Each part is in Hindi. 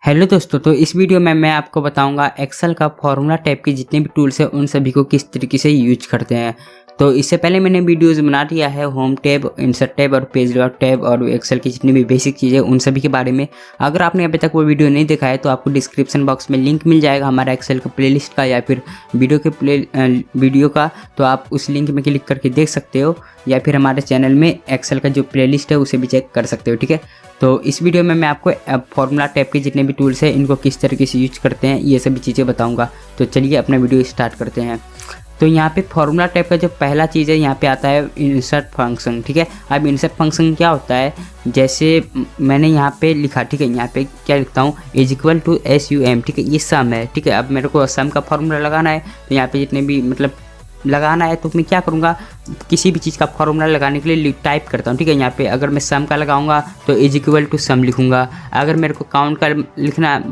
हेलो दोस्तों, तो इस वीडियो में मैं आपको बताऊंगा एक्सेल का फॉर्मूला टैब के जितने भी टूल्स हैं उन सभी को किस तरीके से यूज करते हैं। तो इससे पहले मैंने वीडियोस बना दिया है होम टैब, इंसर्ट टैब और पेज लेआउट टैब और एक्सेल की जितनी भी बेसिक चीज़ें उन सभी के बारे में। अगर आपने अभी तक वो वीडियो नहीं देखा है तो आपको डिस्क्रिप्शन बॉक्स में लिंक मिल जाएगा हमारा एक्सेल का प्लेलिस्ट का या फिर वीडियो का, तो आप उस लिंक में क्लिक करके देख सकते हो या फिर हमारे चैनल में एक्सेल का जो प्लेलिस्ट है उसे भी चेक कर सकते हो। ठीक है, तो इस वीडियो में मैं आपको फॉर्मूला टैब के जितने भी टूल्स हैं इनको किस तरीके से यूज करते हैं ये सभी चीज़ें बताऊंगा। तो चलिए अपना वीडियो स्टार्ट करते हैं। तो यहाँ पे फॉर्मूला टैब का जो पहला चीज़ है यहाँ पे आता है इंसर्ट फंक्शन। ठीक है, अब इंसर्ट फंक्शन क्या होता है, जैसे मैंने यहाँ पे लिखा, ठीक है, यहाँ पे क्या लिखता हूँ इज इक्वल टू SUM। ठीक है, ये सम है। ठीक है, अब मेरे को सम का फॉर्मूला लगाना है तो यहाँ पे जितने भी मतलब लगाना है तो मैं क्या करूँगा, किसी भी चीज़ का फॉर्मूला लगाने के लिए टाइप करता हूँ। ठीक है, यहाँ पे अगर मैं सम का लगाऊंगा तो इज इक्वल टू सम लिखूंगा, अगर मेरे को काउंट का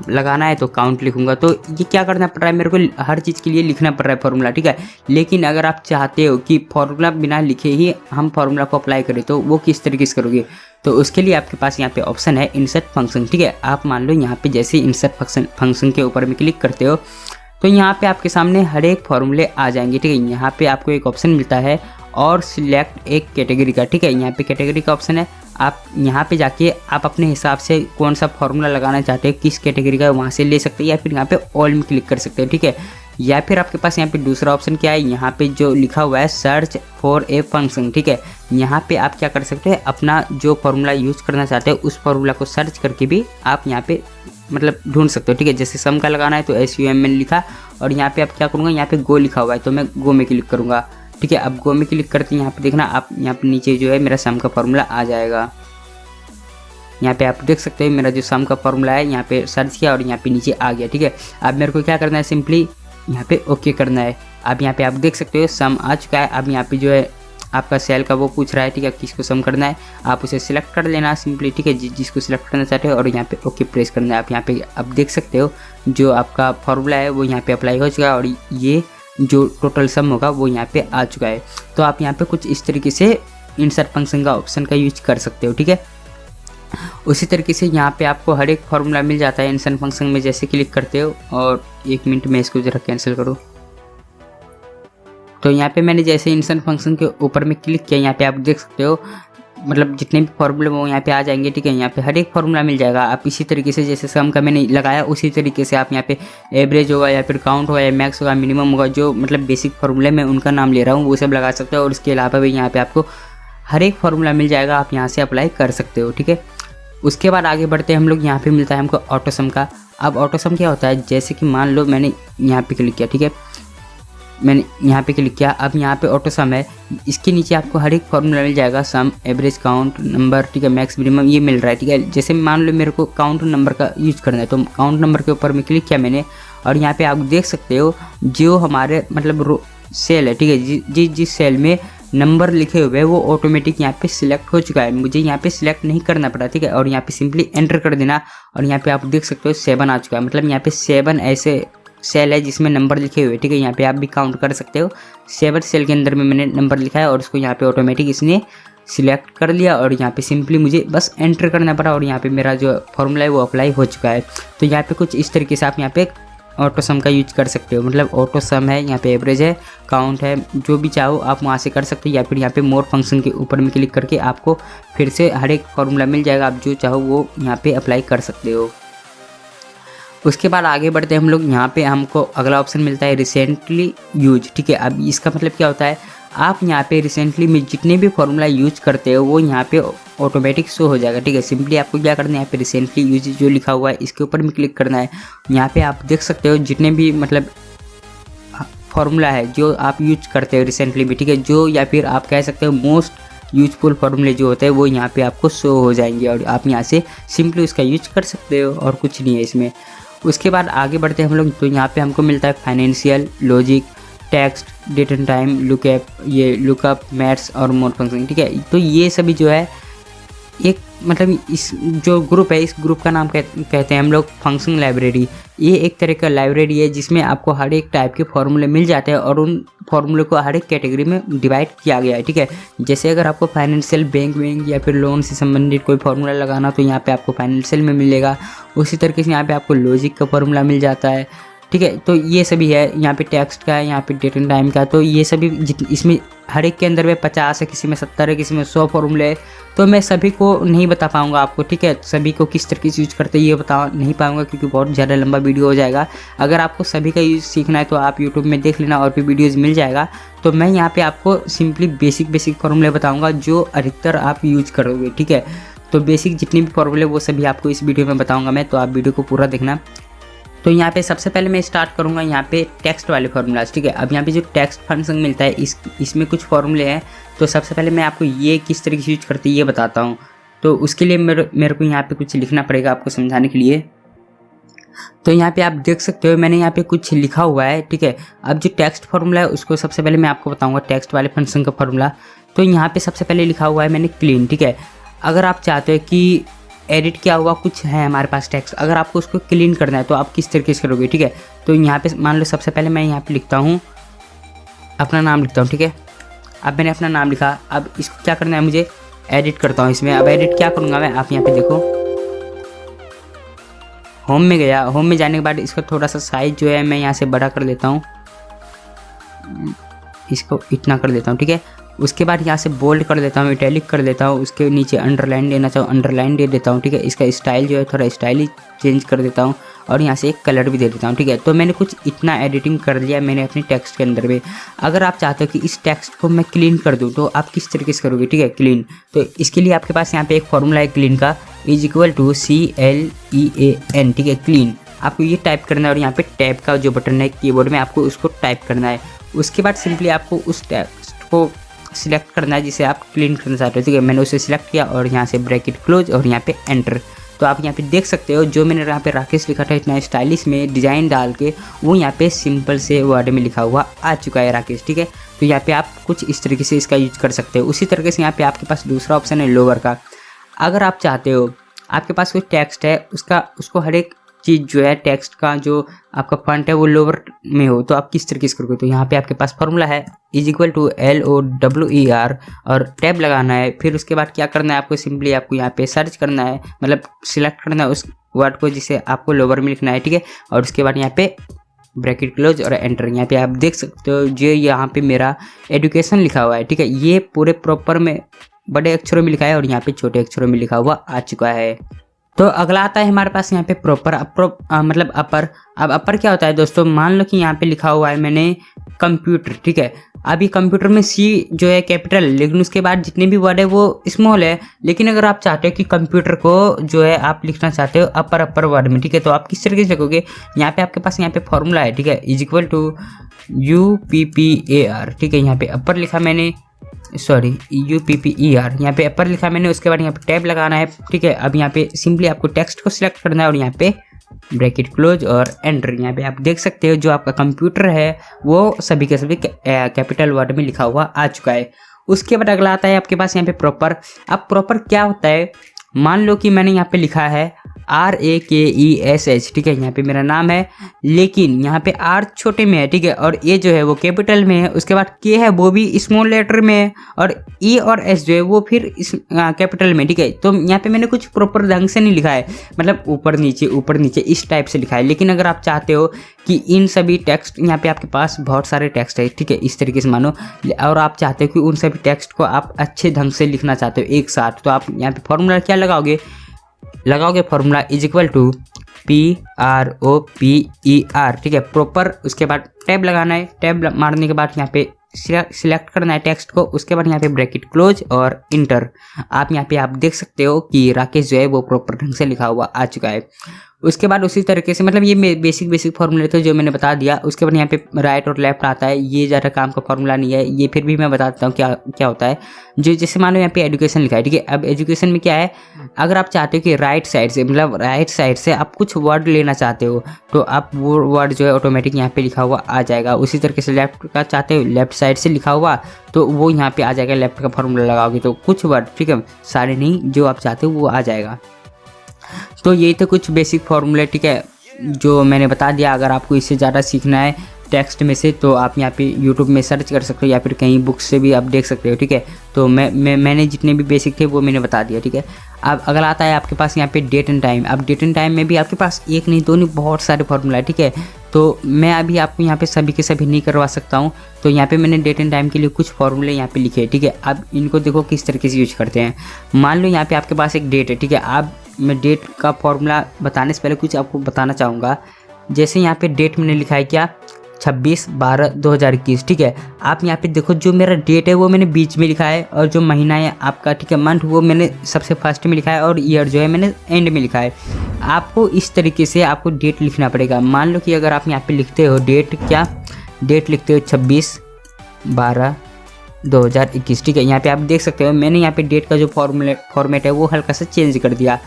लगाना है तो काउंट लिखूंगा। तो ये क्या करना पड़ रहा है, मेरे को हर चीज़ के लिए लिखना पड़ रहा है फॉर्मूला। ठीक है, लेकिन अगर आप चाहते हो कि फॉर्मूला बिना लिखे ही हम फॉर्मूला को अप्लाई करें तो वो किस तरीके से करोगे, तो उसके लिए आपके पास यहाँ पे ऑप्शन है इंसर्ट फंक्शन। ठीक है, आप मान लो यहाँ पे जैसे इंसर्ट फंक्शन के ऊपर में क्लिक करते हो तो यहाँ पे आपके सामने हर एक फॉर्मूले आ जाएंगे। ठीक है, यहाँ पे आपको एक ऑप्शन मिलता है और सिलेक्ट एक कैटेगरी का। ठीक है, यहाँ पे कैटेगरी का ऑप्शन है, आप यहाँ पे जाके आप अपने हिसाब से कौन सा फॉर्मूला लगाना चाहते हो, किस कैटेगरी का, वहाँ से ले सकते हैं या फिर यहाँ पे ऑल में क्लिक कर सकते हो। ठीक है, या फिर आपके पास यहाँ पे दूसरा ऑप्शन क्या है, यहाँ पे जो लिखा हुआ है सर्च फॉर ए फंक्शन। ठीक है, यहाँ पे आप क्या कर सकते हैं, अपना जो फॉर्मूला यूज करना चाहते हो उस फॉर्मूला को सर्च करके भी आप यहाँ पे मतलब ढूंढ सकते हो। ठीक है, जैसे सम का लगाना है तो SUM मैंने लिखा और यहाँ पे आप क्या करूँगा, यहाँ पे गो लिखा हुआ है तो मैं गो में क्लिक करूँगा। ठीक है, अब गो में क्लिक करते यहाँ पे देखना आप यहाँ पे नीचे जो है मेरा सम का फॉर्मूला आ जाएगा। यहाँ पे आप देख सकते हो मेरा जो सम का फॉर्मूला है, यहाँ पे सर्च किया और यहाँ पे नीचे आ गया। ठीक है, अब मेरे को क्या करना है, सिंपली यहाँ पे ओके करना है। अब यहाँ पे आप देख सकते हो सम आ चुका है। अब यहाँ पे जो है आपका सेल का वो पूछ रहा है, ठीक है, किसको सम करना है, आप उसे सिलेक्ट कर लेना सिंपली। ठीक है, जिसको सिलेक्ट करना चाहते हो और यहाँ पे ओके प्रेस करना है। आप यहाँ पे अब देख सकते हो जो आपका फॉर्मूला है वो यहाँ पे अप्लाई हो चुका है और ये जो टोटल सम होगा वो यहाँ पे आ चुका है। तो आप यहाँ पे कुछ इस तरीके से इंसर्ट फंक्शन का ऑप्शन का यूज कर सकते हो। ठीक है, उसी तरीके से यहाँ पे आपको हर एक फॉर्मूला मिल जाता है इंसर्ट फंक्शन में, जैसे क्लिक करते हो। और 1 मिनट में इसको जरा कैंसिल करो। तो यहाँ पे मैंने जैसे इंसर्ट फंक्शन के ऊपर में क्लिक किया, यहाँ पे आप देख सकते हो मतलब जितने भी फॉर्मूले वो यहाँ पे आ जाएंगे। ठीक है, यहाँ पे हर एक फॉर्मूला मिल जाएगा। आप इसी तरीके से जैसे सम का मैंने लगाया उसी तरीके से आप यहाँ पे एवरेज होगा या फिर काउंट होगा या मैक्स होगा, मिनिमम होगा, जो मतलब बेसिक फॉर्मूले में उनका नाम ले रहा हूँ वो सब लगा सकते हो। और इसके अलावा भी यहाँ पे आपको हर एक फॉर्मूला मिल जाएगा, आप यहाँ से अप्लाई कर सकते हो। ठीक है, उसके बाद आगे बढ़ते हैं हम लोग, यहाँ पे मिलता है हमको ऑटो सम का। अब ऑटो सम क्या होता है, जैसे कि मान लो मैंने यहाँ पे क्लिक किया, ठीक है, मैंने यहाँ पे क्लिक किया, अब यहाँ पे ऑटो सम है, इसके नीचे आपको हर एक फॉर्मूला मिल जाएगा, सम, एवरेज, काउंट, नंबर, ठीक है, मैक्स, मिनिमम, ये मिल रहा है। ठीक है, जैसे मान लो मेरे को काउंट नंबर का यूज करना है तो काउंट नंबर के ऊपर में क्लिक किया मैंने और यहाँ पे आप देख सकते हो जो हमारे मतलब सेल है, ठीक है, जिस सेल में नंबर लिखे हुए हैं वो ऑटोमेटिक यहाँ पे सिलेक्ट हो चुका है, मुझे यहाँ पे सिलेक्ट नहीं करना पड़ा। ठीक है, और यहाँ पे सिंपली एंटर कर देना और यहाँ पे आप देख सकते हो 7 आ चुका है, मतलब यहाँ पे 7 ऐसे सेल है जिसमें नंबर लिखे हुए। ठीक है, यहाँ पे आप भी काउंट कर सकते हो, 7 सेल के अंदर में मैंने नंबर लिखा है और उसको यहाँ पे ऑटोमेटिक इसने सिलेक्ट कर लिया और यहाँ पे सिंपली मुझे बस एंटर करना पड़ा और यहाँ पे मेरा जो फॉर्मूला है वो अप्लाई हो चुका है। तो यहाँ पे कुछ इस तरीके से आप यहाँ पे ऑटो सम का यूज कर सकते हो, मतलब ऑटो सम है, यहाँ पे एवरेज है, काउंट है, जो भी चाहो आप वहाँ से कर सकते हो या फिर यहाँ पे मोर फंक्शन के ऊपर में क्लिक करके आपको फिर से हर एक फॉर्मूला मिल जाएगा, आप जो चाहो वो यहाँ पे अप्लाई कर सकते हो। उसके बाद आगे बढ़ते हैं हम लोग, यहाँ पे हमको अगला ऑप्शन मिलता है रिसेंटली यूज। ठीक है, अब इसका मतलब क्या होता है, आप यहाँ पे रिसेंटली में जितने भी फॉर्मूला यूज करते हो वो यहाँ पे ऑटोमेटिक शो हो जाएगा। ठीक है, सिंपली आपको क्या करना है, यहाँ पे रिसेंटली यूज जो लिखा हुआ है इसके ऊपर में क्लिक करना है। यहाँ पे आप देख सकते हो जितने भी मतलब फॉर्मूला है जो आप यूज करते हो रिसेंटली में, ठीक है, जो या फिर आप कह सकते हो मोस्ट यूजफुल फॉर्मूले जो होते हैं वो यहाँ पे आपको शो हो जाएंगे और आप यहाँ से सिंपली उसका यूज कर सकते हो और कुछ नहीं है इसमें। उसके बाद आगे बढ़ते हैं हम लोग, तो यहाँ पे हमको मिलता है financial, logic, text, date and time, lookup, ये लुकअप, मैथ्स और मोर फंक्शन। ठीक है, तो ये सभी जो है एक मतलब इस जो ग्रुप है, इस ग्रुप का नाम कहते हैं हम लोग फंक्शन लाइब्रेरी। ये एक तरह का लाइब्रेरी है जिसमें आपको हर एक टाइप के फॉर्मूले मिल जाते हैं और उन फॉर्मूले को हर एक कैटेगरी में डिवाइड किया गया है, ठीक है। जैसे अगर आपको फाइनेंशियल बैंक या फिर लोन से संबंधित कोई फार्मूला लगाना तो यहाँ पे आपको फाइनेंशियल में मिलेगा। उसी तरीके से यहाँ पे आपको लॉजिक का फार्मूला मिल जाता है, ठीक है। तो ये सभी है, यहाँ पे टेक्स्ट का है, यहाँ पे डेट एंड टाइम का। तो ये सभी इसमें हर एक के अंदर में 50 है, किसी में 70 है, किसी में 100 फॉर्मूले है। तो मैं सभी को नहीं बता पाऊंगा आपको, ठीक है। सभी को किस तरीके से यूज करते हैं ये बता नहीं पाऊंगा क्योंकि बहुत ज़्यादा लंबा वीडियो हो जाएगा। अगर आपको सभी का यूज सीखना है तो आप यूट्यूब में देख लेना और भी वीडियोज़ मिल जाएगा। तो मैं यहाँ पर आपको सिंपली बेसिक फार्मूले बताऊँगा जो अधिकतर आप यूज करोगे, ठीक है। तो बेसिक जितने भी फॉर्मूले वो सभी आपको इस वीडियो में बताऊँगा मैं, तो आप वीडियो को पूरा देखना। तो यहाँ पे सबसे पहले मैं स्टार्ट करूँगा यहाँ पे टेक्स्ट वाले फार्मूलाज, ठीक है। अब यहाँ पे जो टेक्स्ट फंक्शन मिलता है इसमें कुछ फार्मूले हैं। तो सबसे पहले मैं आपको ये किस तरीके से यूज करते हैं ये बताता हूँ। तो उसके लिए मेरे को यहाँ पे कुछ लिखना पड़ेगा आपको समझाने के लिए। तो यहाँ पे आप देख सकते हो मैंने यहाँ पे कुछ लिखा हुआ है, ठीक है। अब जो टेक्स्ट फार्मूला है उसको सबसे पहले मैं आपको बताऊँगा टेक्स्ट वाले फंक्शन का फार्मूला। तो यहाँ पे सबसे पहले लिखा हुआ है मैंने क्लीन, ठीक है। अगर आप चाहते हो कि एडिट किया हुआ कुछ है हमारे पास टेक्स्ट, अगर आपको उसको क्लीन करना है तो आप किस तरीके से करोगे, ठीक है। तो यहाँ पे मान लो सबसे पहले मैं यहाँ पे लिखता हूँ अपना नाम लिखता हूँ, ठीक है। अब मैंने अपना नाम लिखा, अब इसको क्या करना है मुझे एडिट करता हूँ इसमें। अब एडिट क्या करूँगा मैं, आप यहाँ पे देखो होम में गया, होम में जाने के बाद इसका थोड़ा सा साइज जो है मैं यहाँ से बड़ा कर लेता हूँ, इसको इतना कर देता हूँ, ठीक है। उसके बाद यहाँ से बोल्ड कर देता हूँ, इटैलिक कर देता हूँ, उसके नीचे अंडरलाइन देना चाहूँ अंडरलाइन दे देता हूँ, ठीक है। इसका स्टाइल जो है थोड़ा स्टाइल चेंज कर देता हूँ और यहाँ से एक कलर भी दे देता हूँ, ठीक है। तो मैंने कुछ इतना एडिटिंग कर लिया मैंने अपने टेक्स्ट के अंदर में। अगर आप चाहते हो कि इस टेक्स्ट को मैं क्लीन कर दूँ तो आप किस तरीके से करोगे, ठीक है, क्लीन। तो इसके लिए आपके पास यहाँ पे एक फॉर्मूला है क्लीन का, =CLEAN, ठीक है, क्लीन। आपको ये टाइप करना है और यहाँ पे टैब का जो बटन है कीबोर्ड में आपको उसको टाइप करना है। उसके बाद सिंपली आपको उस टेक्स्ट को सिलेक्ट करना है जिसे आप क्लीन करना चाहते हो, ठीक है। मैंने उसे सिलेक्ट किया और यहाँ से ब्रैकेट क्लोज और यहाँ पे एंटर। तो आप यहाँ पे देख सकते हो जो मैंने यहाँ पे राकेश लिखा था इतना स्टाइलिश में डिज़ाइन डाल के वो यहाँ पे सिंपल से वर्ड में लिखा हुआ आ चुका है राकेश, ठीक है। तो यहाँ पे आप कुछ इस तरीके से इसका यूज कर सकते हो। उसी तरीके से यहाँ पे आपके पास दूसरा ऑप्शन है लोअर का। अगर आप चाहते हो आपके पास कोई टेक्स्ट है उसको हर एक चीज़ जो है टेक्स्ट का जो आपका फॉन्ट है वो लोअर में हो तो आप किस तरीके से करोगे। तो यहाँ पे आपके पास फॉर्मूला है =LOWER और टैब लगाना है। फिर उसके बाद क्या करना है आपको, सिंपली आपको यहाँ पे सर्च करना है, मतलब सिलेक्ट करना है उस वर्ड को जिसे आपको लोअर में लिखना है, ठीक है। और उसके बाद यहाँ पे ब्रैकेट क्लोज और एंटर। यहाँ पे आप देख सकते हो जो यहाँ पे मेरा एजुकेशन लिखा हुआ है, ठीक है। ये पूरे प्रॉपर में बड़े अक्षरों में लिखा है और यहाँ पे छोटे अक्षरों में लिखा हुआ आ चुका है। तो अगला आता है हमारे पास यहाँ पे प्रॉपर मतलब अपर। अब अपर क्या होता है दोस्तों, मान लो कि यहाँ पे लिखा हुआ है मैंने कंप्यूटर, ठीक है। अभी कंप्यूटर में C जो है कैपिटल, लेकिन उसके बाद जितने भी वर्ड है वो स्मॉल है। लेकिन अगर आप चाहते हो कि कंप्यूटर को जो है आप लिखना चाहते हो अपर वर्ड में, ठीक है, तो आप किस तरीके से लिखोगे। यहाँ पे आपके पास यहाँ पे फॉर्मूला है, ठीक है, =UPPAR, ठीक है। यहाँ पे अपर लिखा मैंने, सॉरी UPPER, यहाँ पे अपर लिखा मैंने। उसके बाद यहाँ पे टैब लगाना है, ठीक है। अब यहाँ पे सिंपली आपको टेक्स्ट को सिलेक्ट करना है और यहाँ पे ब्रैकेट क्लोज और एंटर। यहाँ पे आप देख सकते हो जो आपका कंप्यूटर है वो सभी के सभी कैपिटल वर्ड में लिखा हुआ आ चुका है। उसके बाद अगला आता है आपके पास यहाँ पे प्रॉपर। अब प्रॉपर क्या होता है, मान लो कि मैंने यहाँ पे लिखा है RAKESH, ठीक है, यहाँ पे मेरा नाम है, लेकिन यहाँ पे R छोटे में है, ठीक है, और A जो है वो कैपिटल में है। उसके बाद K है वो भी स्मॉल लेटर में है और E और S जो है वो फिर कैपिटल में, ठीक है। तो यहाँ पे मैंने कुछ प्रॉपर ढंग से नहीं लिखा है, मतलब ऊपर नीचे इस टाइप से लिखा है। लेकिन अगर आप चाहते हो कि इन सभी टेक्स्ट, यहाँ पे आपके पास बहुत सारे टेक्स्ट है, ठीक है, इस तरीके से मानो, और आप चाहते हो कि उन सभी टेक्स्ट को आप अच्छे ढंग से लिखना चाहते हो एक साथ, तो आप यहाँ पे फॉर्मूला क्या लगाओगे फॉर्मूला =PROPER, ठीक है, प्रॉपर। उसके बाद टैब लगाना है, टैब मारने के बाद यहाँ पे सिलेक्ट करना है टेक्स्ट को। उसके बाद यहाँ पे ब्रैकेट क्लोज और इंटर। आप यहाँ पे आप देख सकते हो कि राकेश जो है वो प्रॉपर ढंग से लिखा हुआ आ चुका है। उसके बाद उसी तरीके से मतलब ये बेसिक फार्मूले थे जो मैंने बता दिया। उसके बाद यहाँ पे राइट और लेफ्ट आता है, ये ज़्यादा काम का फार्मूला नहीं है, ये फिर भी मैं बता देता हूँ क्या होता है। जो जैसे मान लो यहाँ पे एजुकेशन लिखा है, ठीक है। अब एजुकेशन में क्या है, अगर आप चाहते हो कि राइट साइड से मतलब राइट साइड से आप कुछ वर्ड लेना चाहते हो तो आप वो वर्ड जो है ऑटोमेटिक यहाँ पे लिखा हुआ आ जाएगा। उसी तरीके से लेफ्ट का चाहते हो लेफ्ट साइड से लिखा हुआ तो वो यहाँ पे आ जाएगा, लेफ्ट का फार्मूला लगाओगे तो कुछ वर्ड, ठीक है, सारे नहीं, जो आप चाहते हो वो आ जाएगा। तो यही तो कुछ बेसिक फार्मूले, ठीक है, जो मैंने बता दिया। अगर आपको इससे ज़्यादा सीखना है टेक्स्ट में से तो आप यहाँ पे यूट्यूब में सर्च कर सकते हो या फिर कहीं बुक से भी आप देख सकते हो, ठीक है। तो मैंने जितने भी बेसिक थे वो मैंने बता दिया, ठीक है। अब अगला आता है आपके पास यहाँ पे डेट एंड टाइम। अब डेट एंड टाइम में भी आपके पास एक नहीं दो नहीं बहुत सारे फार्मूला है, ठीक है। तो मैं अभी आपको यहाँ पे सभी के सभी नहीं करवा सकता हूँ। तो यहाँ पे मैंने डेट एंड टाइम के लिए कुछ फार्मूले यहाँ पे लिखे, ठीक है। अब इनको देखो किस तरीके से यूज करते हैं। मान लो यहाँ पे आपके पास एक डेट है, ठीक है। अब मैं डेट का फॉर्मूला बताने से पहले कुछ आपको बताना चाहूँगा। जैसे यहाँ पे डेट मैंने लिखा है क्या, 26/12/2021, ठीक है। आप यहाँ पे देखो जो मेरा डेट है वो मैंने बीच में लिखा है और जो महीना है आपका, ठीक है, मंथ, वो मैंने सबसे फर्स्ट में लिखा है और ईयर जो है मैंने एंड में लिखा है। आपको इस तरीके से आपको डेट लिखना पड़ेगा। मान लो कि अगर आप यहाँ पे लिखते हो डेट लिखते हो 26/12/2021, ठीक है। यहाँ पे आप देख सकते हो मैंने यहाँ पे डेट का जो फॉर्मेट है वो हल्का सा चेंज कर दिया।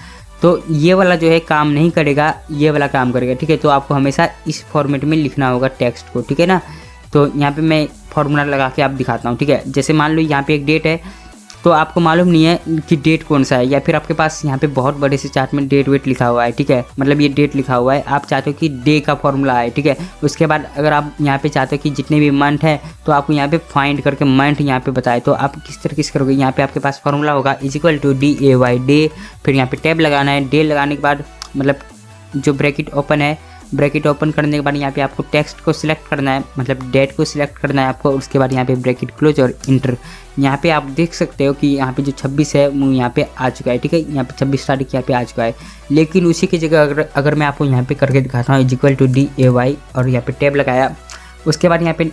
तो ये वाला जो है काम नहीं करेगा, ये वाला काम करेगा, ठीक है। तो आपको हमेशा इस फॉर्मेट में लिखना होगा टेक्स्ट को, ठीक है ना। तो यहाँ पे मैं फॉर्मूला लगा के आप दिखाता हूँ, ठीक है। जैसे मान लो यहाँ पे एक डेट है तो आपको मालूम नहीं है कि डेट कौन सा है, या फिर आपके पास यहाँ पे बहुत बड़े से चार्ट में डेट वेट लिखा हुआ है, ठीक है, मतलब ये डेट लिखा हुआ है, आप चाहते हो कि डे का फॉर्मूला है, ठीक है। उसके बाद अगर आप यहाँ पे चाहते हो कि जितने भी मंथ है तो आपको यहाँ पे फाइंड करके मंथ यहाँ पे बताए, तो आप किस तरीके से करोगे। यहाँ पे आपके पास फॉर्मूला होगा = DAY डे, फिर यहाँ पे टैब लगाना है। डे लगाने के बाद मतलब जो ब्रैकेट ओपन है, ब्रैकेट ओपन करने के बाद यहाँ पे आपको टेक्स्ट को सिलेक्ट करना है, मतलब डेट को सिलेक्ट करना है आपको। उसके बाद यहाँ पे ब्रैकेट क्लोज और इंटर। यहाँ पे आप देख सकते हो कि यहाँ पे जो 26 है वो यहाँ पे आ चुका है, ठीक है। यहाँ पे 26 तारीख यहाँ पे आ चुका है, लेकिन उसी की जगह अगर मैं आपको यहाँ पे करके दिखाता हूँ = DAY और यहाँ पे टैब लगाया, उसके बाद यहाँ पे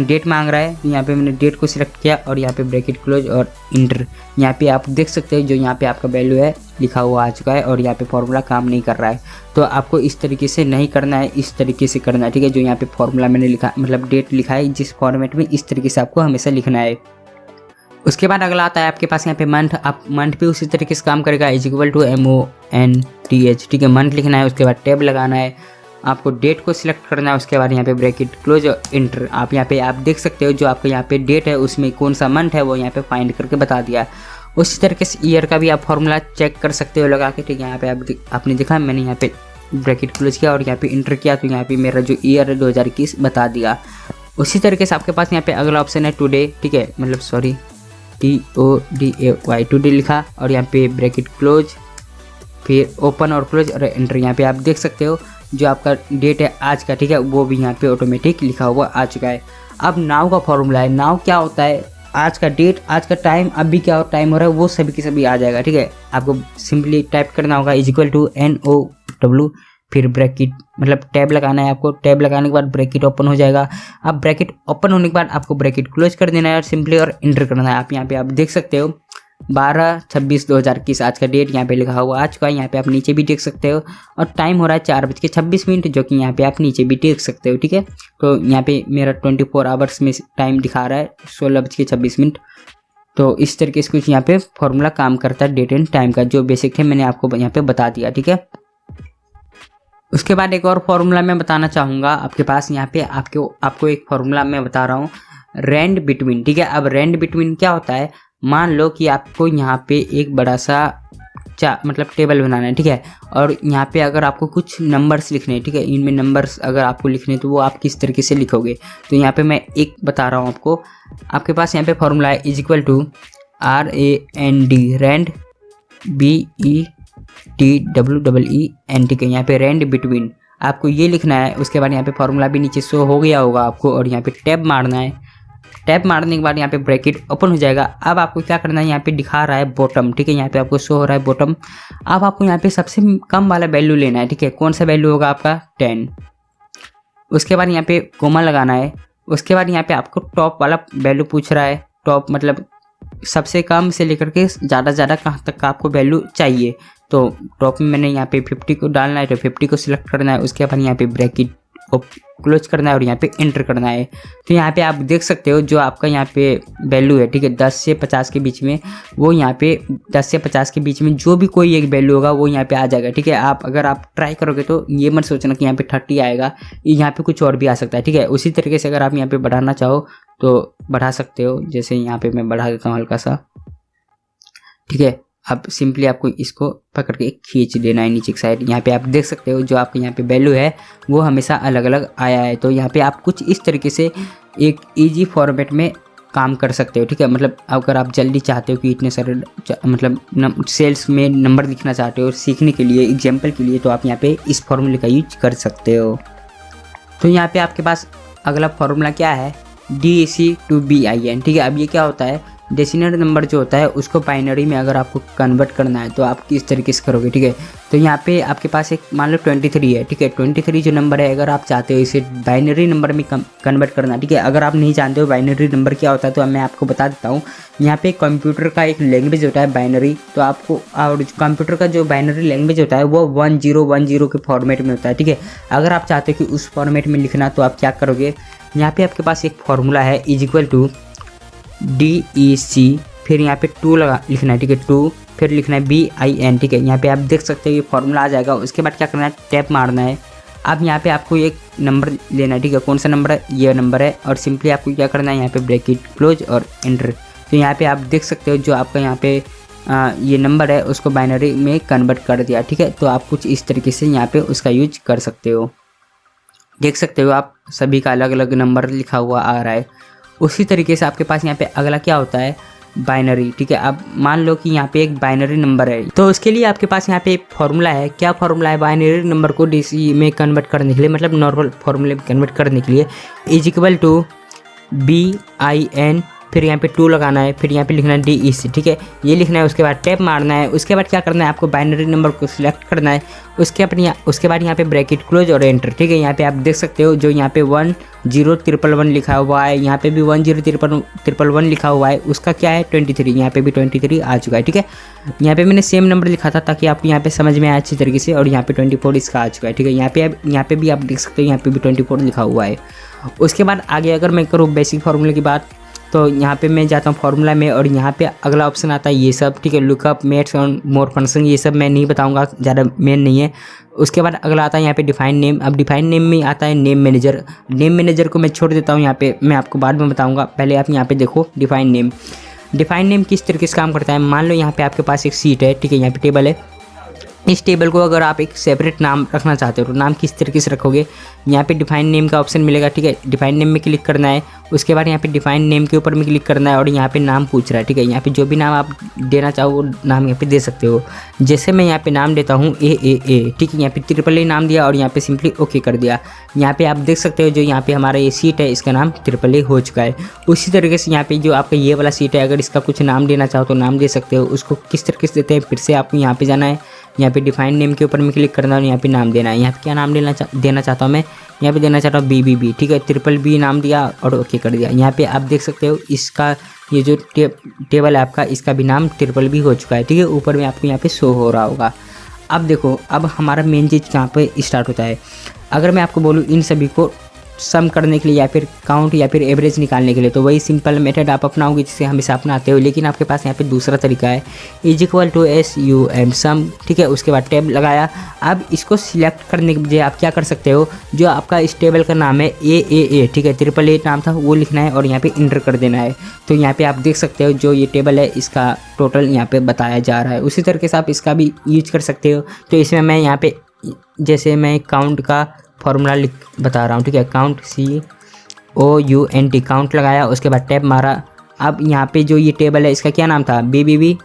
डेट मांग रहा है, यहाँ पे मैंने डेट को सिलेक्ट किया और यहाँ पे ब्रैकेट क्लोज और इंटर। यहाँ पे आप देख सकते हो जो यहाँ पे आपका वैल्यू है लिखा हुआ आ चुका है और यहाँ पे फॉर्मूला काम नहीं कर रहा है। तो आपको इस तरीके से नहीं करना है, इस तरीके से करना है, ठीक है। जो यहाँ पे फॉर्मूला मैंने लिखा मतलब डेट लिखा है जिस फॉर्मेट में, इस तरीके से आपको हमेशा लिखना है। उसके बाद अगला आता है आपके पास यहाँ पे मंथ। आप मंथ पे उसी तरीके से काम करेगा = MONTH, ठीक है, मंथ लिखना है। उसके बाद टैब लगाना है, आपको डेट को सिलेक्ट करना है। उसके बाद यहाँ पे ब्रैकेट क्लोज और इंटर। आप यहाँ पे आप देख सकते हो जो आपका यहाँ पे डेट है उसमें कौन सा मंथ है वो यहाँ पे फाइंड करके बता दिया। उसी तरीके से ईयर का भी आप फॉर्मूला चेक कर सकते हो लगा के, ठीक है। यहाँ पे आपने देखा मैंने यहाँ पे ब्रैकेट क्लोज किया और यहाँ पे इंटर किया तो यहाँ पे मेरा जो ईयर है 2021 बता दिया। उसी तरीके से आपके पास यहाँ पे अगला ऑप्शन है टुडे, ठीक है, मतलब सॉरी TODAY टुडे लिखा और यहाँ पे ब्रैकेट क्लोज, फिर ओपन और क्लोज और एंटर। यहाँ पे आप देख सकते हो जो आपका डेट है आज का, ठीक है, वो भी यहाँ पे ऑटोमेटिक लिखा हुआ आ चुका है। अब नाउ का फॉर्मूला है। नाउ क्या होता है, आज का डेट, आज का टाइम, अभी क्या टाइम हो रहा है वो सभी के सभी आ जाएगा, ठीक है। आपको सिंपली टाइप करना होगा = NOW, फिर ब्रैकेट मतलब टैब लगाना है आपको। टैब लगाने के बाद ब्रैकेट ओपन हो जाएगा। अब ब्रैकेट ओपन होने के बाद आपको ब्रैकेट क्लोज कर देना है और सिंपली और इंटर करना है। आप यहाँ पे आप देख सकते हो 12/26/2021 आज का डेट यहाँ पे लिखा हुआ आ चुका है। यहाँ पे आप नीचे भी देख सकते हो और टाइम हो रहा है 4:26 जो कि यहाँ पे आप नीचे भी देख सकते हो, ठीक है। तो यहाँ पे मेरा 24 आवर्स में टाइम दिखा रहा है 16:26। तो इस तरीके से कुछ यहाँ पे फॉर्मूला काम करता है डेट एंड टाइम का, जो बेसिक है मैंने आपको यहाँ पे बता दिया, ठीक है। उसके बाद एक और फॉर्मूला मैं बताना चाहूँगा आपके पास। यहाँ पे आपको एक फॉर्मूला मैं बता रहा हूँ, रेंड बिटवीन, ठीक है। अब रेंड बिटवीन क्या होता है, मान लो कि आपको यहाँ पे एक बड़ा सा मतलब टेबल बनाना है, ठीक है, और यहाँ पे अगर आपको कुछ नंबर्स लिखने हैं, ठीक है, इनमें नंबर्स अगर आपको लिखने हैं तो वो आप किस तरीके से लिखोगे। तो यहाँ पे मैं एक बता रहा हूँ आपको। आपके पास यहाँ पे फॉर्मूला है = RAND BETWEEN, ठीक है। यहाँ पे रेंड बिटवीन आपको ये लिखना है। उसके बाद यहाँ पे फॉर्मूला भी नीचे शो हो गया होगा आपको और यहाँ पे टैब मारना है। टैब मारने के बाद यहाँ पे ब्रैकेट ओपन हो जाएगा। अब आपको क्या करना है, यहाँ पे दिखा रहा है बॉटम, ठीक है, यहाँ पे आपको शो हो रहा है बॉटम। अब आपको यहाँ पे सबसे कम वाला वैल्यू लेना है, ठीक है। कौन सा वैल्यू होगा आपका 10। उसके बाद यहाँ पे कोमा लगाना है। उसके बाद यहाँ पे आपको टॉप वाला वैल्यू पूछ रहा है। टॉप मतलब सबसे कम से लेकर के ज़्यादा कहाँ तक का आपको वैल्यू चाहिए। तो टॉप में मैंने यहाँ पे 50 को डालना है, तो 50 को सिलेक्ट करना है। उसके बाद यहाँ पे ब्रैकेट को क्लोज करना है और यहाँ पे एंटर करना है। तो यहाँ पे आप देख सकते हो जो आपका यहाँ पे वैल्यू है, ठीक है, 10 से 50 के बीच में, वो यहाँ पे 10 से 50 के बीच में जो भी कोई एक वैल्यू होगा वो यहाँ पे आ जाएगा, ठीक है। आप अगर आप ट्राई करोगे तो ये मत सोचना कि यहाँ पे 30 आएगा, यहाँ पे कुछ और भी आ सकता है, ठीक है। उसी तरीके से अगर आप यहाँ पे बढ़ाना चाहो तो बढ़ा सकते हो, जैसे यहाँ पे मैं बढ़ा देता हूँ हल्का सा, ठीक है। अब सिंपली आपको इसको पकड़ के खींच देना है नीचे की साइड। यहाँ पे आप देख सकते हो जो आपके यहाँ पे वैल्यू है वो हमेशा अलग अलग आया है। तो यहाँ पे आप कुछ इस तरीके से एक इजी फॉर्मेट में काम कर सकते हो, ठीक है। मतलब अगर आप जल्दी चाहते हो कि इतने सारे मतलब सेल्स में नंबर लिखना चाहते हो सीखने के लिए, एग्जाम्पल के लिए, तो आप यहाँ पे इस फॉर्मूले का यूज कर सकते हो। तो यहाँ पे आपके पास अगला फॉर्मूला क्या है, DEC to BIN, ठीक है। अब ये क्या होता है, डेसिमल नंबर जो होता है उसको बाइनरी में अगर आपको कन्वर्ट करना है तो आप किस तरीके से करोगे, ठीक है। तो यहाँ पे आपके पास एक मान लो 23 है, ठीक है। 23 जो नंबर है, अगर आप चाहते हो इसे बाइनरी नंबर में कन्वर्ट करना, ठीक है। अगर आप नहीं जानते हो बाइनरी नंबर क्या होता है तो मैं आपको बता देता हूँ। यहाँ पे कंप्यूटर का एक लैंग्वेज होता है बाइनरी, तो आपको और कंप्यूटर का जो बाइनरी लैंग्वेज होता है वो 1010 के फॉर्मेट में होता है, ठीक है। अगर आप चाहते हो कि उस फॉर्मेट में लिखना तो आप क्या करोगे, यहाँ पे आपके पास एक फॉर्मूला है = DEC, फिर यहाँ पे 2 लिखना है, ठीक है, 2, फिर लिखना है BIN, ठीक है। यहाँ पे आप देख सकते हो ये फॉर्मूला आ जाएगा। उसके बाद क्या करना है, टैप मारना है। अब यहाँ पे आपको एक नंबर लेना है, ठीक है। कौन सा नंबर है, ये नंबर है, और सिंपली आपको क्या करना है, यहाँ पे ब्रैकेट क्लोज और एंटर। तो यहाँ पे आप देख सकते हो जो आपका यहाँ पे ये नंबर है उसको बाइनरी में कन्वर्ट कर दिया, ठीक है। तो आप कुछ इस तरीके से यहाँ पे उसका यूज कर सकते हो। देख सकते हो आप सभी का अलग अलग नंबर लिखा हुआ आ रहा है। उसी तरीके से आपके पास यहाँ पे अगला क्या होता है, बाइनरी, ठीक है। अब मान लो कि यहाँ पे एक बाइनरी नंबर है, तो उसके लिए आपके पास यहाँ पे एक फॉर्मूला है। क्या फॉर्मूला है, बाइनरी नंबर को DC में कन्वर्ट करने के लिए, मतलब नॉर्मल फॉर्मूले में कन्वर्ट करने के लिए, = BIN, फिर यहाँ पे 2 लगाना है, फिर यहाँ पे लिखना है DEC, ठीक है, ये लिखना है। उसके बाद टैप मारना है। उसके बाद क्या करना है, आपको बाइनरी नंबर को सिलेक्ट करना है। उसके बाद यहाँ पे ब्रैकेट क्लोज और एंटर, ठीक है। यहाँ पे आप देख सकते हो जो यहाँ पे 1011 लिखा हुआ है, यहाँ पे भी 1011 लिखा हुआ है, उसका क्या है 23, यहाँ पे भी 23 आ चुका है, ठीक है। यहाँ पे मैंने सेम नंबर लिखा था ताकि आपको यहाँ पे समझ में आए अच्छी तरीके से, और यहाँ पे 24 इसका आ चुका है, ठीक है। यहाँ पे भी आप देख सकते हो यहाँ पे भी 24 लिखा हुआ है। उसके बाद आगे अगर मैं करूँ बेसिक फार्मूले की बात, तो यहाँ पे मैं जाता हूँ फार्मूला में, और यहाँ पे अगला ऑप्शन आता है ये सब, ठीक है, लुकअप, मेट्स और मोर फंक्शन, ये सब मैं नहीं बताऊँगा, ज़्यादा मेन नहीं है। उसके बाद अगला आता है यहाँ पे डिफाइन नेम। अब डिफाइन नेम में आता है नेम मैनेजर। नेम मैनेजर को मैं छोड़ देता हूँ, यहाँ पे मैं आपको बाद में बताऊँगा। पहले आप यहाँ पे देखो डिफाइन नेम किस तरीके से काम करता है। मान लो यहाँ पे आपके पास एक सीट है, ठीक है, यहाँ पे टेबल है। इस टेबल को अगर आप एक सेपरेट नाम रखना चाहते हो तो नाम किस तरीके से रखोगे, यहाँ पे डिफाइन नेम का ऑप्शन मिलेगा, ठीक है। डिफाइन नेम में क्लिक करना है। उसके बाद यहाँ पे डिफाइन नेम के ऊपर में क्लिक करना है, और यहाँ पे नाम पूछ रहा है, ठीक है। यहाँ पे जो भी नाम आप देना चाहो वो नाम यहाँ पे दे सकते हो। जैसे मैं यहाँ पे नाम देता हूँ AAA, ठीक है, यहाँ पे AAA नाम दिया और यहाँ पे सिंपली ओके कर दिया। यहाँ पे आप देख सकते हो जो यहाँ पे हमारा ये सीट है इसका नाम AAA हो चुका है। उसी तरीके से यहाँ पे जो आपका ये वाला सीट है, अगर इसका कुछ नाम देना चाहो तो नाम दे सकते हो। उसको किस तरीके से देते हैं, फिर से आपको यहाँ पे जाना है, यहाँ पे डिफाइन नेम के ऊपर में क्लिक करना है और यहाँ पे नाम देना है। यहाँ पे क्या नाम देना चाहता हूँ मैं, यहाँ पे देना चाहता हूँ BBB, ठीक है, BBB नाम दिया और ओके कर दिया। यहाँ पे आप देख सकते हो इसका ये जो टेबल है आपका, इसका भी नाम BBB हो चुका है, ठीक है। ऊपर में आपको यहाँ पे शो हो रहा होगा। अब देखो, अब हमारा मेन चीज़ कहाँ पे स्टार्ट होता है। अगर मैं आपको बोलूँ इन सभी को सम करने के लिए या फिर काउंट या फिर एवरेज निकालने के लिए, तो वही सिंपल मेथड आप अपनाओगे जिसे हमेशा अपनाते हो। लेकिन आपके पास यहाँ पे दूसरा तरीका है, = SUM सम, ठीक है। उसके बाद टैब लगाया। अब इसको सिलेक्ट करने के लिए आप क्या कर सकते हो, जो आपका इस टेबल का नाम है AAA, ठीक है, AAA नाम था, वो लिखना है और यहाँ पे इंटर कर देना है। तो यहाँ पे आप देख सकते हो जो ये टेबल है इसका टोटल यहाँ पे बताया जा रहा है। उसी तरीके से आप इसका भी यूज कर सकते हो। तो इसमें मैं यहाँ पे जैसे मैं काउंट का फॉर्मूला बता रहा हूँ, ठीक है, COUNT काउंट लगाया। उसके बाद टैब मारा। अब यहाँ पे जो ये टेबल है इसका क्या नाम था, BBB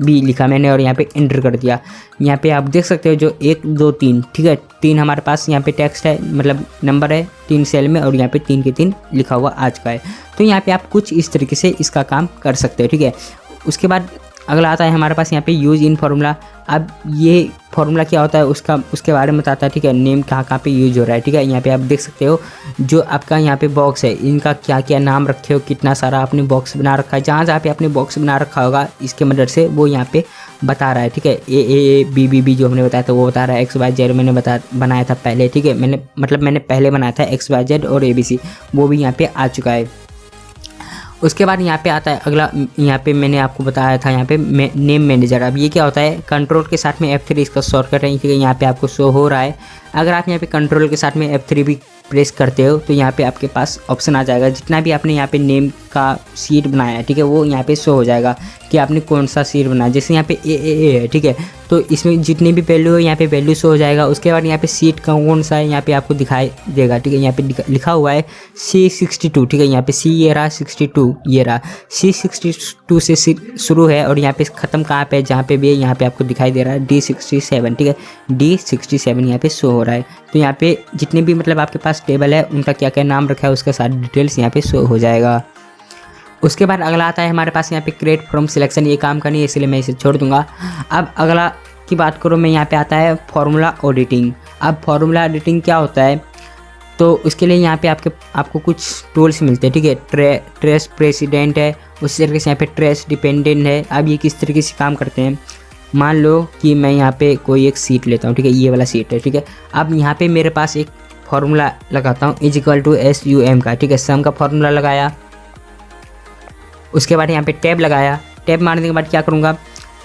लिखा मैंने और यहाँ पे एंटर कर दिया। यहाँ पे आप देख सकते हो जो 1 2 3, ठीक है, 3 हमारे पास यहाँ पे टेक्स्ट है, मतलब नंबर है 3 सेल में, और यहाँ पे 3 के 3 लिखा हुआ आ चुका है। तो यहाँ पे आप कुछ इस तरीके से इसका काम कर सकते हो, ठीक है। उसके बाद अगला आता है हमारे पास यहाँ पे यूज इन फार्मूला। अब ये फार्मूला क्या होता है उसके बारे में बताता है, ठीक है। नेम कहाँ पे यूज हो रहा है, ठीक है। यहाँ पे आप देख सकते हो जो आपका यहाँ पे बॉक्स है, इनका क्या क्या नाम रखे हो, कितना सारा आपने बॉक्स बना रखा है, जहाँ पे आपने बॉक्स बना रखा होगा इसके मदद से वो यहाँ पे बता रहा है, ठीक है। ए बी बी बी जो हमने बताया था वो बता रहा है। एक्स वाई जेड मैंने बनाया था पहले, ठीक है। मैंने पहले बनाया था एक्स वाई जेड और ABC, वो भी यहाँ पे आ चुका है। उसके बाद यहाँ पे आता है अगला, यहाँ पे मैंने आपको बताया था यहाँ पे नेम मैनेजर। अब ये क्या होता है, कंट्रोल के साथ में F3 इसका शॉर्टकट है, ठीक है। यहाँ पे आपको शो हो रहा है। अगर आप यहाँ पे कंट्रोल के साथ में F3 भी प्रेस करते हो तो यहाँ पे आपके पास ऑप्शन आ जाएगा, जितना भी आपने यहाँ पे नेम का शीट बनाया है, ठीक है, वो यहाँ पे शो हो जाएगा कि आपने कौन सा शीट बनाया। जैसे यहाँ पे ए है, ठीक है, तो इसमें जितनी भी वैल्यू है यहाँ पे वैल्यू शो हो जाएगा। उसके बाद यहाँ पे शीट का कौन सा है यहाँ पे आपको दिखाई देगा, ठीक है। यहाँ पे लिखा हुआ है C62, ठीक है। यहाँ पे C ये रहा, 62 ये रहा, C62 से शुरू है और यहाँ पे ख़त्म कहाँ पे, जहाँ पे भी है यहाँ पे आपको दिखाई दे रहा है D67, ठीक है। D67 यहाँ पे शो हो रहा है। तो यहाँ पे जितने भी मतलब आपके पास टेबल है उनका क्या क्या नाम रखा है उसका सारी डिटेल्स यहाँ पे शो हो जाएगा। उसके बाद अगला आता है हमारे पास यहाँ पे क्रिएट फ्रॉम सिलेक्शन। ये काम करनी है इसलिए मैं इसे छोड़ दूंगा। अब अगला की बात करूँ मैं, यहाँ पे आता है फार्मूला ऑडिटिंग। अब फार्मूला ऑडिटिंग क्या होता है, तो उसके लिए यहाँ पे आपको कुछ टूल्स मिलते हैं, ठीक है। ट्रेस प्रेसिडेंट है, उसी तरीके से यहाँ पे ट्रेस डिपेंडेंट है। अब ये किस तरीके से काम करते हैं, मान लो कि मैं यहाँ पे कोई एक सीट लेता हूँ, ठीक है, ये वाला सीट है, ठीक है। अब यहाँ पे मेरे पास एक फार्मूला लगाता हूँ = SUM का, ठीक है। सम का फार्मूला लगाया, उसके बाद यहाँ पे टैब लगाया। टैब मारने के बाद क्या करूँगा,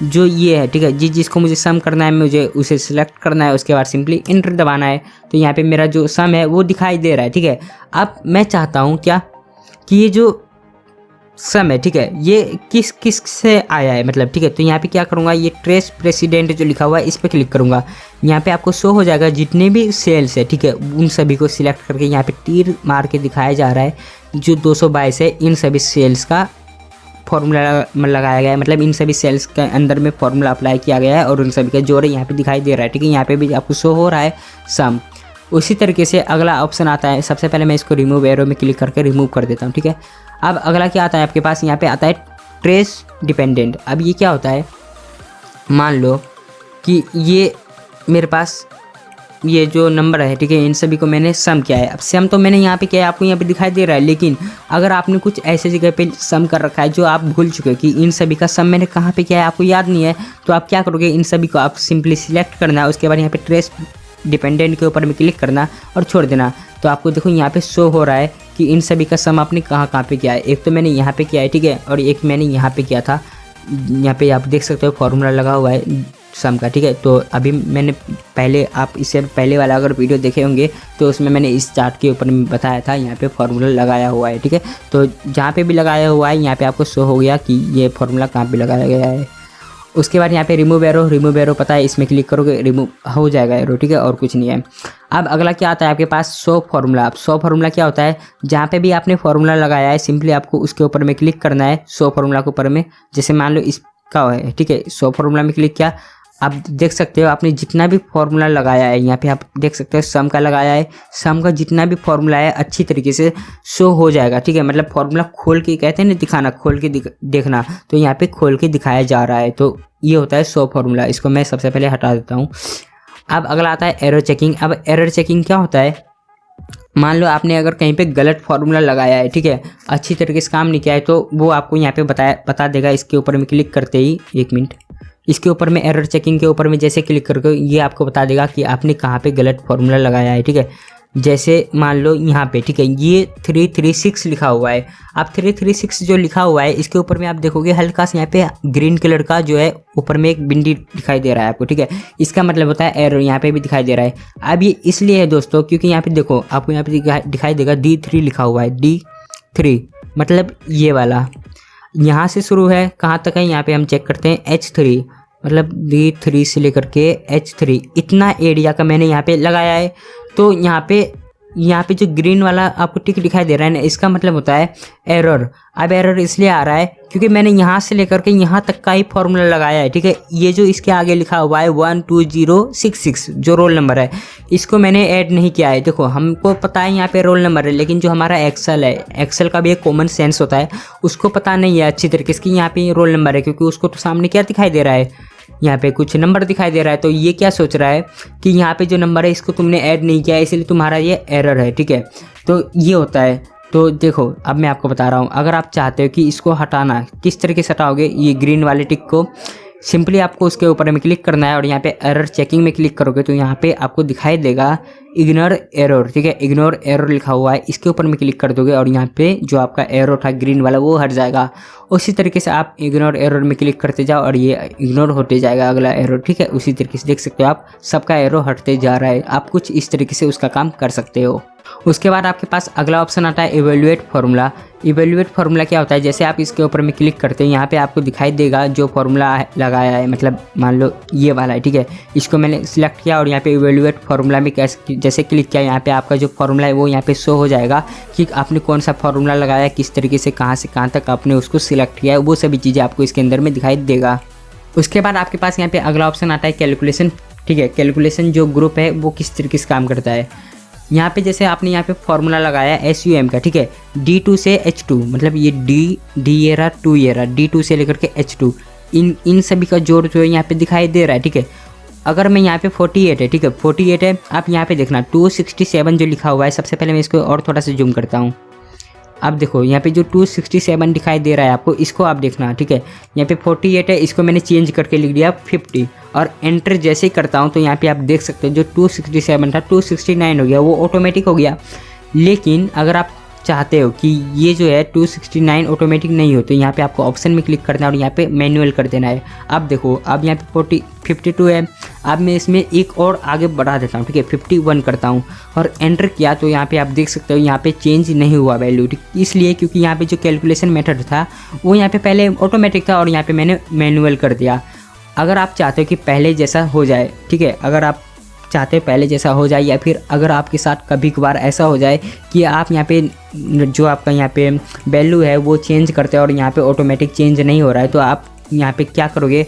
जो ये है, ठीक है, जिसको मुझे सम करना है मुझे उसे सिलेक्ट करना है। उसके बाद सिंपली इंटर दबाना है। तो यहाँ पे मेरा जो सम है वो दिखाई दे रहा है, ठीक है। अब मैं चाहता हूँ क्या कि ये जो सम है, ठीक है, ये किस से आया है मतलब, ठीक है। तो यहाँ पे क्या करूँगा, ये ट्रेस प्रेसिडेंट जो लिखा हुआ है इस पर क्लिक करूँगा। यहाँ पे आपको शो हो जाएगा जितने भी सेल्स है, ठीक है, उन सभी को सिलेक्ट करके यहाँ पे तीर मार के दिखाया जा रहा है जो 222 है। इन सभी सेल्स का फॉर्मूला लगाया गया है, मतलब इन सभी सेल्स के अंदर में फॉर्मूला अप्लाई किया गया है और उन सभी का जोड़ यहाँ पे दिखाई दे रहा है, ठीक है। यहाँ पे भी आपको शो हो रहा है सम। उसी तरीके से अगला ऑप्शन आता है, सबसे पहले मैं इसको रिमूव एरो में क्लिक करके रिमूव कर देता हूँ, ठीक है। अब अगला क्या आता है आपके पास, यहाँ पे आता है ट्रेस डिपेंडेंट। अब ये क्या होता है, मान लो कि ये मेरे पास ये जो नंबर है, ठीक है, इन सभी को मैंने सम किया है। अब सम तो मैंने यहाँ पे किया है, आपको यहाँ पे दिखाई दे रहा है। लेकिन अगर आपने कुछ ऐसे जगह पे सम कर रखा है जो आप भूल चुके हो कि इन सभी का सम मैंने कहाँ पे किया है, आपको याद नहीं है, तो आप क्या करोगे, इन सभी को आप सिंपली सिलेक्ट करना है। उसके बाद यहाँ पे ट्रेस डिपेंडेंट के ऊपर में क्लिक करना और छोड़ देना। तो आपको देखो यहाँ पे शो हो रहा है कि इन सभी का सम आपने कहाँ पे किया है। एक तो मैंने यहाँ पे किया है, ठीक है, और एक मैंने यहाँ पे किया था। यहाँ पे आप देख सकते हो फॉर्मूला लगा हुआ है सम का, ठीक है। तो अभी मैंने पहले, आप इससे पहले वाला अगर वीडियो देखे होंगे तो उसमें मैंने इस चार्ट के ऊपर में बताया था, यहाँ पे फार्मूला लगाया हुआ है, ठीक है। तो जहाँ पे भी लगाया हुआ है यहाँ पे आपको शो हो गया कि ये फार्मूला कहाँ पे लगाया गया है। उसके बाद यहाँ पे रिमूव एरो पता है, इसमें क्लिक करोगे रिमूव हो जाएगा एरो, ठीक है, और कुछ नहीं है। अब अगला क्या आता है आपके पास, शो फार्मूला। अब शो फार्मूला क्या होता है, जहाँ पे भी आपने फार्मूला लगाया है सिंपली आपको उसके ऊपर में क्लिक करना है, शो फार्मूला के ऊपर में। जैसे मान लो इसका है, ठीक है, शो फार्मूला में क्लिक किया। आप देख सकते हो आपने जितना भी फार्मूला लगाया है, यहाँ पे आप देख सकते हो सम का लगाया है, सम का जितना भी फार्मूला है अच्छी तरीके से शो हो जाएगा, ठीक है। मतलब फार्मूला खोल के, कहते हैं ना दिखाना, खोल के देखना, तो यहाँ पे खोल के दिखाया जा रहा है। तो ये होता है शो फार्मूला। इसको मैं सबसे पहले हटा देता हूँ। अब अगला आता है एरर चेकिंग। अब एरर चेकिंग क्या होता है, मान लो आपने अगर कहीं पे गलत फार्मूला लगाया है, ठीक है, अच्छी तरीके से काम नहीं किया है, तो वो आपको यहाँ पे बता देगा। इसके ऊपर में क्लिक करते ही, एक मिनट, इसके ऊपर में एरर चेकिंग के ऊपर में जैसे क्लिक करके ये आपको बता देगा कि आपने कहाँ पे गलत फार्मूला लगाया है, ठीक है। जैसे मान लो यहाँ पे, ठीक है, ये 336 लिखा हुआ है। अब 336 जो लिखा हुआ है इसके ऊपर में आप देखोगे हल्का सा यहाँ पे ग्रीन कलर का जो है ऊपर में एक बिंदी दिखाई दे रहा है आपको, ठीक है। इसका मतलब होता है एरर, यहाँ पे भी दिखाई दे रहा है। अब ये इसलिए है दोस्तों क्योंकि यहाँ पे देखो आपको यहाँ पे दिखाई देगा D3 लिखा हुआ है, D3 मतलब ये वाला यहाँ से शुरू है, कहाँ तक है यहाँ पे हम चेक करते हैं, H3 मतलब D3 से लेकर के H3 इतना एरिया का मैंने यहाँ पे लगाया है। तो यहाँ पे यहाँ पे जो ग्रीन वाला आपको टिक दिखाई दे रहा है ना, इसका मतलब होता है एरर। अब एरर इसलिए आ रहा है क्योंकि मैंने यहाँ से लेकर के यहाँ तक का ही फॉर्मूला लगाया है, ठीक है। ये जो इसके आगे लिखा हुआ है 12066 जो रोल नंबर है, इसको मैंने ऐड नहीं किया है। देखो हमको पता है यहाँ पे रोल नंबर है, लेकिन जो हमारा एक्सेल है, एक्सेल का भी एक कॉमन सेंस होता है, उसको पता नहीं है अच्छी तरीके से कि यहाँ पे रोल नंबर है, क्योंकि उसको तो सामने क्या दिखाई दे रहा है, यहाँ पे कुछ नंबर दिखाई दे रहा है। तो ये क्या सोच रहा है कि यहाँ पे जो नंबर है इसको तुमने ऐड नहीं किया है, इसलिए तुम्हारा ये एरर है, ठीक है। तो ये होता है। तो देखो अब मैं आपको बता रहा हूँ, अगर आप चाहते हो कि इसको हटाना, किस तरीके से हटाओगे ये ग्रीन वाले टिक को, सिंपली आपको उसके ऊपर में क्लिक करना है और यहाँ पे एरर चेकिंग में क्लिक करोगे तो यहाँ पे आपको दिखाई देगा इग्नोर एरर, ठीक है। इग्नोर एरर लिखा हुआ है, इसके ऊपर में क्लिक कर दोगे और यहाँ पे जो आपका एरर था ग्रीन वाला वो हट जाएगा। उसी तरीके से आप इग्नोर एरर में क्लिक करते जाओ और ये इग्नोर होते जाएगा अगला एरर, ठीक है। उसी तरीके से देख सकते हो आप सबका एरर हटते जा रहा है। आप कुछ इस तरीके से उसका काम कर सकते हो। उसके बाद आपके पास अगला ऑप्शन आता है इवेल्युएट फार्मूला। इवेल्युएट फार्मूला क्या होता है, जैसे आप इसके ऊपर में क्लिक करते हैं यहाँ पे आपको दिखाई देगा जो फार्मूला लगाया है, मतलब मान लो ये वाला है, ठीक है। इसको मैंने सिलेक्ट किया और यहाँ पे इवेल्युएट फार्मूला में कैसे जैसे क्लिक किया, यहाँ पे आपका जो फार्मूला है वो यहाँ पे शो हो जाएगा कि आपने कौन सा फार्मूला लगाया, किस तरीके से कहाँ तक आपने उसको सिलेक्ट किया है, वो सभी चीज़ें आपको इसके अंदर में दिखाई देगा। उसके बाद आपके पास यहाँ पे अगला ऑप्शन आता है कैलकुलेशन, ठीक है। कैलकुलेशन जो ग्रुप है वो किस तरीके से काम करता है, यहाँ पे जैसे आपने यहाँ पे फॉर्मूला लगाया SUM का, ठीक है, D2 से H2, मतलब ये D ये रहा 2 ये रहा, D2 से लेकर के H2, इन सभी का जोड़ जो है यहाँ पे दिखाई दे रहा है, ठीक है। अगर मैं यहाँ पे 48 है, ठीक है, 48 है, आप यहाँ पे देखना 267 जो लिखा हुआ है, सबसे पहले मैं इसको और थोड़ा सा जूम करता हूँ। आप देखो यहाँ पे जो 267 दिखाई दे रहा है आपको, इसको आप देखना, ठीक है। यहाँ पे 48 है, इसको मैंने चेंज करके लिख दिया 50 और एंटर जैसे ही करता हूँ तो यहाँ पे आप देख सकते हो जो 267 था 269 हो गया, वो ऑटोमेटिक हो गया। लेकिन अगर आप चाहते हो कि ये जो है 269 ऑटोमेटिक नहीं हो तो यहाँ पे आपको ऑप्शन में क्लिक करना है और यहाँ पे मैनुअल कर देना है। अब देखो अब यहाँ पे 52 है, अब मैं इसमें एक और आगे बढ़ा देता हूँ, ठीक है, 51 करता हूँ और एंटर किया तो यहाँ पे आप देख सकते हो यहाँ पे चेंज नहीं हुआ वैल्यू, इसलिए क्योंकि यहाँ पे जो कैलकुलेशन मेथड था वो यहाँ पे पहले ऑटोमेटिक था और यहाँ पे मैंने मैनुअल कर दिया। अगर आप चाहते हो कि पहले जैसा हो जाए, ठीक है, अगर आप चाहते हो पहले जैसा हो जाए या फिर अगर आपके साथ कभी कभार ऐसा हो जाए कि आप यहाँ पे जो आपका यहाँ पे वैल्यू है वो चेंज करते हैं और यहाँ पे ऑटोमेटिक चेंज नहीं हो रहा है, तो आप यहाँ पे क्या करोगे,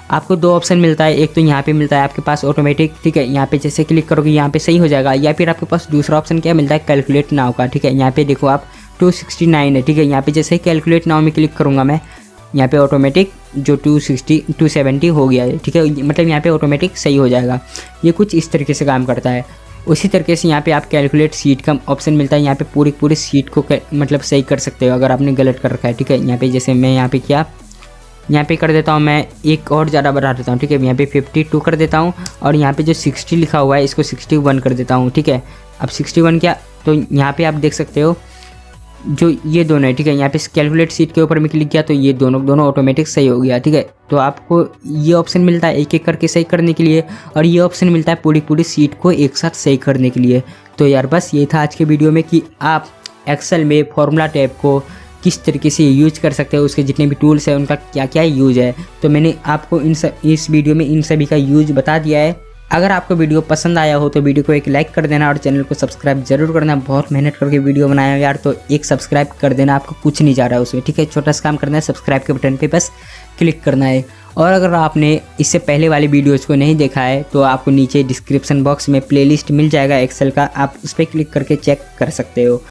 आपको दो ऑप्शन मिलता है। एक तो यहाँ पे मिलता है आपके पास ऑटोमेटिक, ठीक है, यहाँ पे जैसे क्लिक करोगे यहाँ पे सही हो जाएगा, या फिर आपके पास दूसरा ऑप्शन क्या मिलता है कैलकुलेट नाउ का, ठीक है। यहाँ पे देखो आप 269 है, ठीक है, यहाँ पे जैसे कैलकुलेट नाउ में क्लिक करूँगा मैं, यहाँ पे ऑटोमेटिक जो 270 हो गया है, ठीक है, मतलब यहाँ पे ऑटोमेटिक सही हो जाएगा। ये कुछ इस तरीके से काम करता है। उसी तरीके से यहाँ पे आप कैलकुलेट सीट का ऑप्शन मिलता है, यहाँ पे पूरी सीट को मतलब सही कर सकते हो अगर आपने गलत कर रखा है, ठीक है। यहाँ पे जैसे मैं यहाँ पे क्या यहाँ पे कर देता हूँ, मैं एक और ज़्यादा बढ़ा देता हूँ, ठीक है, यहाँ पे 52 कर देता हूँ और यहाँ पे जो 60 लिखा हुआ है इसको 61 कर देता हूँ, ठीक है। अब 61 क्या, तो यहाँ पे आप देख सकते हो जो ये दोनों है, ठीक है, यहाँ पे कैलकुलेट सीट के ऊपर में क्लिक किया तो ये दोनों ऑटोमेटिक सही हो गया, ठीक है। तो आपको ये ऑप्शन मिलता है एक एक करके सही करने के लिए और ये ऑप्शन मिलता है पूरी सीट को एक साथ सही करने के लिए। तो यार बस ये था आज के वीडियो में कि आप एक्सेल में फार्मूला टैब को किस तरीके से यूज कर सकते हो, उसके जितने भी टूल्स हैं उनका क्या क्या यूज है। तो मैंने आपको इस वीडियो में इन सभी का यूज बता दिया है। अगर आपको वीडियो पसंद आया हो तो वीडियो को एक लाइक कर देना और चैनल को सब्सक्राइब जरूर करना। बहुत मेहनत करके वीडियो बनाया यार, तो एक सब्सक्राइब कर देना, आपको कुछ नहीं जा रहा है उसमें, ठीक है। छोटा सा काम करना है, सब्सक्राइब के बटन पे बस क्लिक करना है। और अगर आपने इससे पहले वाली वीडियोज़ को नहीं देखा है तो आपको नीचे डिस्क्रिप्शन बॉक्स में प्लेलिस्ट मिल जाएगा एक्सेल का, आप उस पर क्लिक करके चेक कर सकते हो।